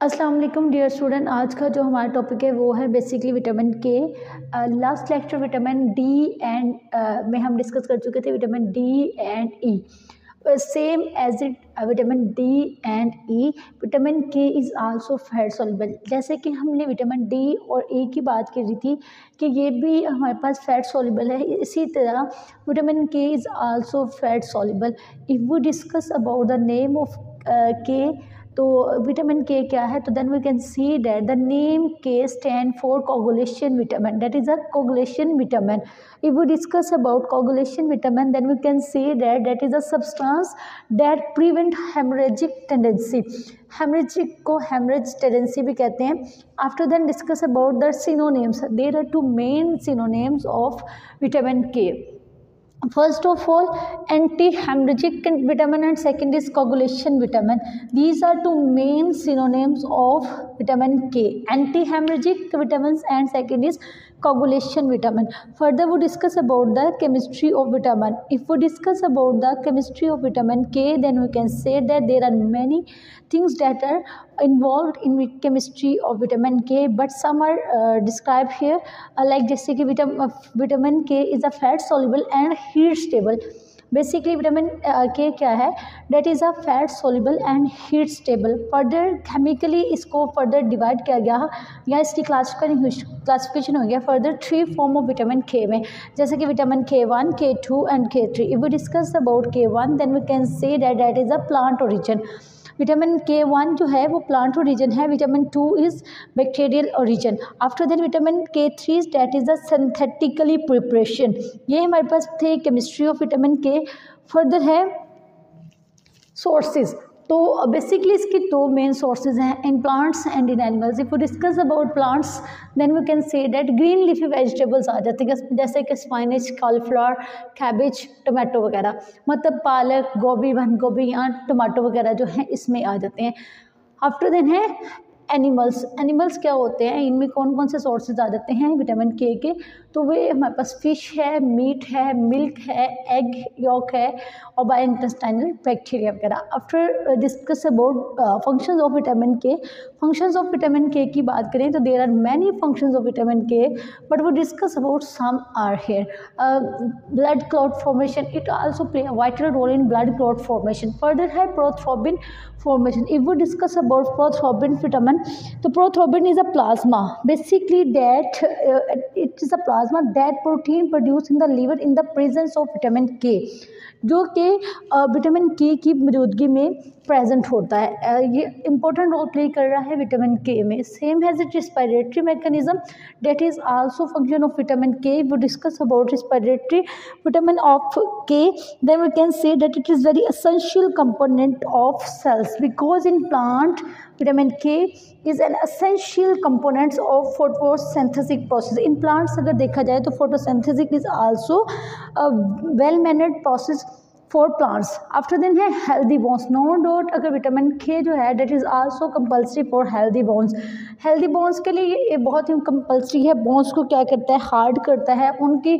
अस्सलाम वालेकुम dear student. आज का जो हमारा टॉपिक है वो है basically vitamin K. Last lecture vitamin D and में हम डिस्कस कर चुके थे vitamin D and E. Same as it vitamin D and E, vitamin K is also fat soluble. जैसे कि हमने विटामिन डी और ई की बात करी थी कि ये भी हमारे पास फैट सॉल्युबल है, इसी तरह vitamin K is also fat soluble. If we discuss about the name of K, तो विटामिन के क्या है, तो then we can see that the name K stand for coagulation vitamin, that is a coagulation vitamin. If we discuss about coagulation vitamin, then we can see that is a substance that prevent hemorrhagic tendency. Hemorrhagic को hemorrhage tendency भी कहते हैं। After then discuss about the synonyms, there are two main synonyms of vitamin K. First of all, anti-hemorrhagic vitamin and second is coagulation vitamin. These are two main synonyms of vitamin K. Anti-hemorrhagic vitamins and second is coagulation vitamin. Further, we discuss about the chemistry of vitamin. If we discuss about the chemistry of vitamin K, then we can say that there are many things that are involved in chemistry of vitamin K, but some are described here, like जैसे कि vitamin K is a fat soluble and heat stable. Basically vitamin K क्या है, that is a fat soluble and heat stable. Further chemically इसको further divide किया गया या इसकी classification हो गया further 3 form of vitamin K में, जैसे कि vitamin K1, K2 and K3। If we discuss about K1, then we can say that is a plant origin. Vitamin K1 जो है वो प्लांट ओरिजिन है। Vitamin 2 is bacterial origin. After then vitamin K3 that is the synthetically preparation. ये हमारे पास थे chemistry of vitamin K. Further है sources, तो बेसिकली इसके 2 मेन सोर्सेज हैं, in plants and in animals. If we discuss about plants, then we can say that green leafy vegetables आ जाते हैं, जैसे कि स्पाइनच, कॉलीफ्लावर, कैबेज, टोमेटो वगैरह, मतलब पालक, गोभी, बंद गोभी या टमाटो वगैरह जो हैं इसमें आ जाते हैं। आफ्टर देन है एनिमल्स। एनिमल्स क्या होते हैं, इनमें कौन कौन से सोर्सेज आ जाते हैं विटामिन के, तो वे हमारे पास फिश है, मीट है, मिल्क है, एग यॉक है और बाय इंटेस्टाइनल बैक्टीरिया वगैरह। After discuss about functions of vitamin K, functions of vitamin K की बात करें तो there are many functions of vitamin K, but वो discuss about some are here. Blood clot formation, it also play a vital role in blood clot formation. Further है prothrombin formation. If we discuss about prothrombin vitamin, so prothrombin is a plasma, basically that it is a plasma that protein produced in the liver in the presence of vitamin K, जो कि vitamin K की मौजूदगी में present होता है। ये important role play कर रहा है विटामिन के में। Same has it respiratory mechanism, that is also function of vitamin K. वो discuss about respiratory vitamin of K, then we can say that it is very essential component of cells, because in plant vitamin K is an essential components of photosynthesis process. In plants अगर देखा जाए तो photosynthesis is also well mannered process for plants. After then है healthy bones. No doubt अगर vitamin K जो है that is also compulsory for healthy bones. Healthy bones के लिए ये बहुत ही कंपल्सरी है। बोन्स को क्या करता है, हार्ड करता है, उनकी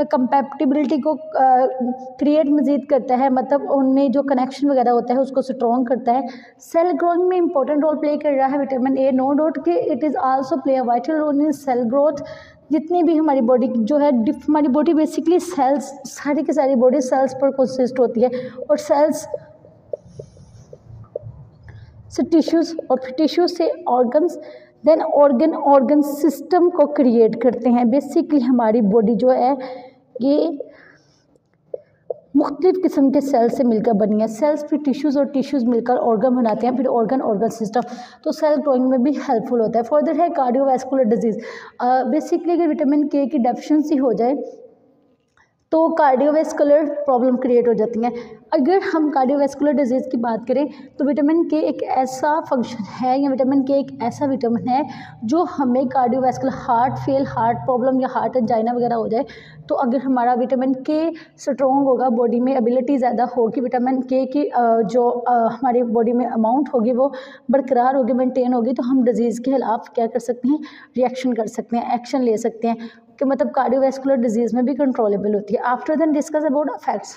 कंपैटिबिलिटी को क्रिएट मज़ीद करता है, मतलब उनमें जो कनेक्शन वगैरह होता है उसको स्ट्रॉन्ग करता है। सेल ग्रोथ में इंपॉर्टेंट रोल प्ले कर रहा है विटामिन ए। नो डाउट कि it is also play a vital role in cell growth. जितनी भी हमारी बॉडी जो है, हमारी बॉडी बेसिकली सेल्स, सारी की सारी बॉडी सेल्स पर कंसिस्ट होती है, और सेल्स से टिश्यूज़ और फिर टिश्यूज़ से ऑर्गन्स, देन ऑर्गन सिस्टम को क्रिएट करते हैं। बेसिकली हमारी बॉडी जो है ये मुख्तलिफ़ किस्म के सेल्स से मिलकर बनी है। सेल्स फिर टिश्यूज़ और टिश्यूज़ मिलकर ऑर्गन बनाते हैं, फिर ऑर्गन सिस्टम, तो सेल ग्रोइंग में भी हेल्पफुल होता है। फर्दर है कार्डियोवैस्कुलर डिजीज़। बेसिकली अगर विटामिन के की डेफिशिएंसी हो जाए तो कार्डियोवैस्कुलर प्रॉब्लम क्रिएट हो जाती हैं। अगर हम कार्डियोवैस्कुलर डिजीज़ की बात करें तो विटामिन के एक ऐसा फंक्शन है, या विटामिन के एक ऐसा विटामिन है जो हमें cardiovascular heart fail, heart problem या हार्ट एंजाइना वगैरह हो जाए, तो अगर हमारा विटामिन के स्ट्रॉन्ग होगा, बॉडी में एबिलिटी ज़्यादा होगी, विटामिन के की जो हमारी बॉडी में अमाउंट होगी वो बरकरार होगी, मेंटेन होगी, तो हम डिजीज़ के खिलाफ क्या कर सकते हैं, रिएक्शन कर सकते हैं, एक्शन ले सकते हैं, कि मतलब कार्डियोवैस्कुलर डिजीज़ में भी कंट्रोलेबल होती है। After then discuss about effects.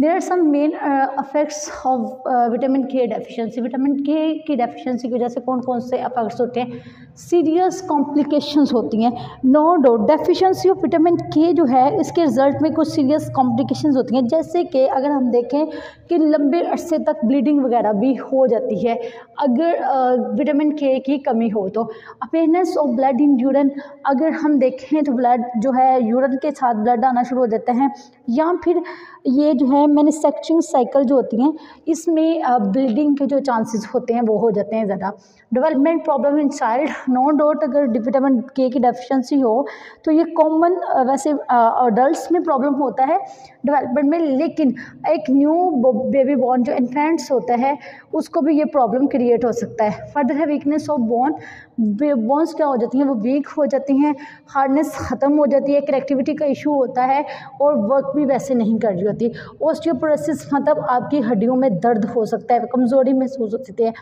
There are some main effects of vitamin K deficiency. Vitamin K की डेफिशिएंसी की वजह से कौन कौन से इफेक्ट्स होते हैं? सीरियस कॉम्प्लिकेशंस होती हैं। No doubt deficiency of vitamin K जो है इसके रिजल्ट में कुछ सीरियस कॉम्प्लिकेशंस होती हैं, जैसे कि अगर हम देखें कि लंबे अरसे तक ब्लीडिंग वगैरह भी हो जाती है अगर विटामिन के की कमी हो तो। Appearance of blood in urine, अगर हम देखें तो ब्लड जो है यूरिन के साथ ब्लड आना शुरू हो जाता है, या फिर ये जो है मैन्युफैक्चरिंग साइकिल जो होती हैं इसमें ब्लीडिंग के जो चांसेस होते हैं वो हो जाते हैं ज़्यादा। Development problem in child, no doubt अगर विटामिन के की डेफिशिएंसी हो तो ये कॉमन वैसे अडल्ट्स में प्रॉब्लम होता है डेवलपमेंट में, लेकिन एक न्यू बेबी बॉर्न जो इन्फेंट्स होता है उसको भी ये प्रॉब्लम क्रिएट हो सकता है। फर्दर है वीकनेस ऑफ बोन, बोन्स क्या हो जाती हैं वो वीक हो जाती हैं, हार्डनेस ख़त्म हो जाती है, कनेक्टिविटी का इशू होता है और वर्क भी वैसे नहीं कर रही होती। ऑस्टियोपोरोसिस मतलब आपकी हड्डियों में दर्द हो सकता है, कमज़ोरी महसूस हो सकती है।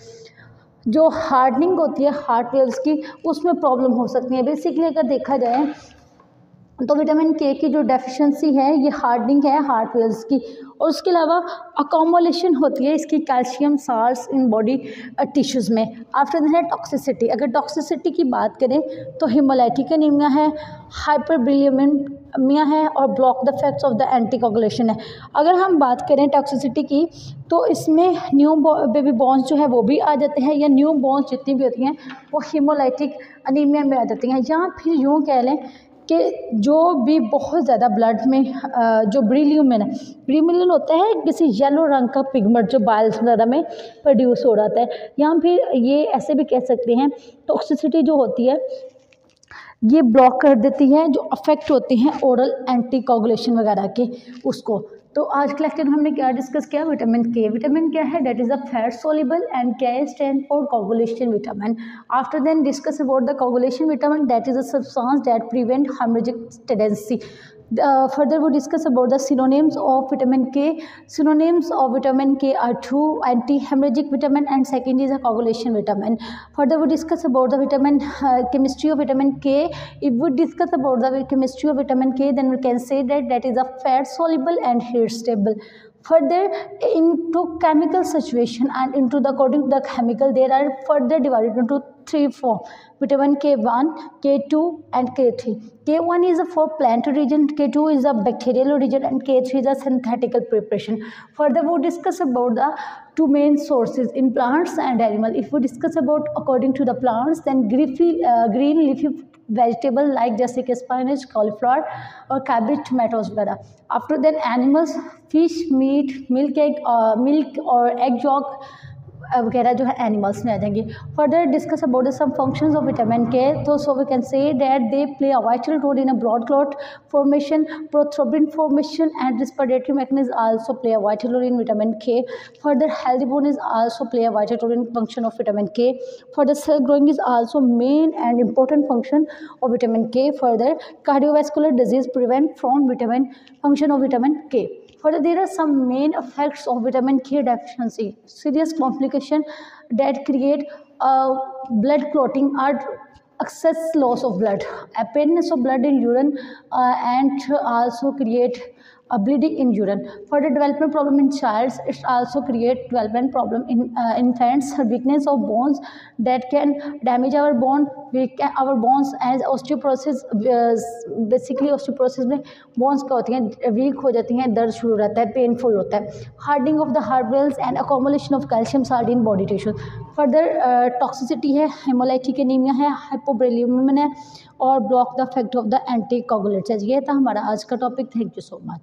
जो हार्डनिंग होती है हार्ट वेल्स की उसमें प्रॉब्लम हो सकती है। बेसिकली अगर देखा जाए तो विटामिन के की जो डेफिशिएंसी है ये हार्डनिंग है हार्ट वेल्स की, और उसके अलावा अकोमोलेशन होती है इसकी calcium salts in body tissues में। आफ्टर दैट है टॉक्सिसिटी, अगर टॉक्सिसिटी की बात करें तो हिमोलाइटिक एनीमिया है, हाइपरबिलियमिया है और block the effects of the anticoagulation है। अगर हम बात करें टॉक्सिसिटी की तो इसमें न्यू बेबी बॉर्न्स जो है वो भी आ जाते हैं, या न्यू बॉर्न्स जितनी भी होती हैं वो हिमोलाइटिक एनीमिया में आ जाती हैं, या फिर यूँ कह लें कि जो भी बहुत ज़्यादा ब्लड में जो ब्रिल्यूमिन है, ब्रिल्यूमिन होता है किसी येलो रंग का पिगमेंट जो बाइल्स वगैरह में प्रोड्यूस हो रहा है, या फिर ये ऐसे भी कह सकते हैं टॉक्सिसिटी जो होती है ये ब्लॉक कर देती है जो अफेक्ट होते हैं ओरल एंटीकोगुलेशन वगैरह के उसको। तो आज के लेक्चर में हमने क्या डिस्कस किया? विटामिन के। विटामिन क्या है? That is a fat soluble and K stand for coagulation vitamin. After then discuss about the coagulation vitamin, that is a substance that prevent hemorrhagic tendency. Further we discuss about the synonyms of vitamin K. Synonyms of vitamin K are 2 anti-hemorrhagic vitamin and second is a coagulation vitamin. Further we discuss about the vitamin chemistry of vitamin K. If we discuss about the chemistry of vitamin K, then we can say that that is a fat soluble and heat stable. Further into chemical situation and into the according to the chemical there are further divided into 3 forms: vitamin K1, K2 and K3. K1 is for plant origin, K2 is a bacterial origin and K3 is a synthetical preparation. Further we discuss about the two main sources in plants and animal. If we discuss about according to the plants, then green leafy vegetable like जैसे कि spinach, cauliflower और cabbage, tomatoes वगैरह। After then animals fish, meat, milk और egg yolk वगैरह जो है animals में आ जाएंगे। Further discuss about the some functions of vitamin K, तो so we can say that they play a vital role in a blood clot formation, prothrombin formation and respiratory mechanism also play a vital role in vitamin K. Further healthy bone is also play a vital role in function of vitamin K. Further cell growing is also main and important function of vitamin K. Further cardiovascular disease prevent from vitamin function of vitamin K. Further there are some main effects of vitamin K deficiency. Serious complication that create blood clotting are excess loss of blood, appearance of blood in urine and also create a bleeding in urine. Further development problem in childs, it also create development problem in infants, weakness of bones that can damage our bone, our bones as osteoporosis. Basically osteoporosis में bones क्या होती हैं weak हो जाती हैं, दर्द शुरू रहता है, painful होता है, hardening of the heart valves and accumulation of calcium salt in body tissues. Further toxicity है, hemolytic anemia है, hypobilirubinemia है और block the effect of the anticoagulants है। ये था हमारा आज का topic. Thank you so much.